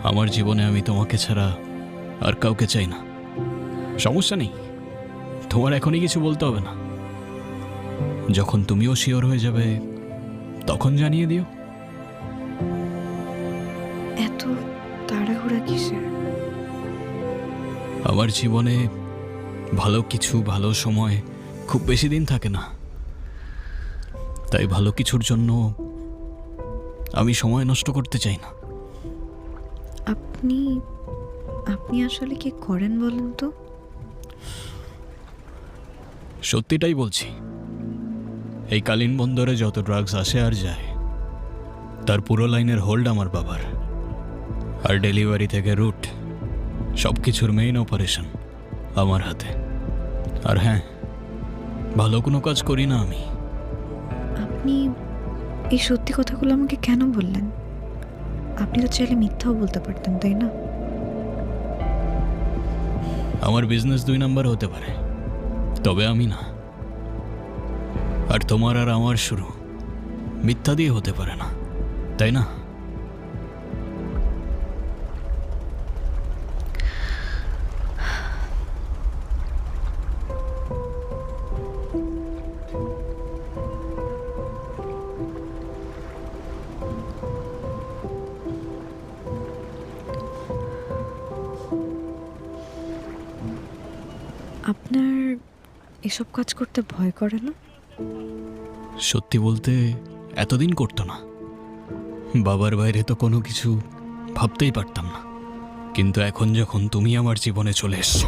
আমার জীবনে আমি তোমাকে ছাড়া আর কাউকে চাই না। সমস্যা নেই, তোমার এখনই কিছু বলতে হবে না। যখন তুমিও শিওর হয়ে যাবে তখন জানিয়ে দিও। এত তাড়াহুড়া কিসের? আমার জীবনে ভালো কিছু, ভালো সময় খুব বেশি দিন থাকে না, তাই ভালো কিছুর জন্য আমি সময় নষ্ট করতে চাই না। আপনি আপনি আসলে কি করেন বলেন তো? সত্যিটাই বলছি, এই কালীন বন্দরে যত ড্রাগস আসে আর যায় তার পুরো লাইনের হোল্ড আমার বাবার, আর ডেলিভারি থেকে রুট সব কিছুর মেইন অপারেশন আমার হাতে। আর হ্যাঁ, ভালো কোনো কাজ করি না আমি। আপনি এই সত্যি কথাগুলো আমাকে কেন বললেন? আপনি তো চাইলে মিথ্যাও বলতে পারতেন, তাই না? আমার বিজনেস 2 নাম্বার হতে পারে, তবে আমি না। আর তোমার আর আমার শুরু মিথ্যা দিয়ে হতে পারে না, তাই না? আপনার এসব কাজ করতে ভয় করে না? সত্যি বলতে এতদিন করতো না। বাবার বাইরে তো কোনো কিছু ভাবতেই পারতাম না, কিন্তু এখন যখন তুমি আমার জীবনে চলে এসছো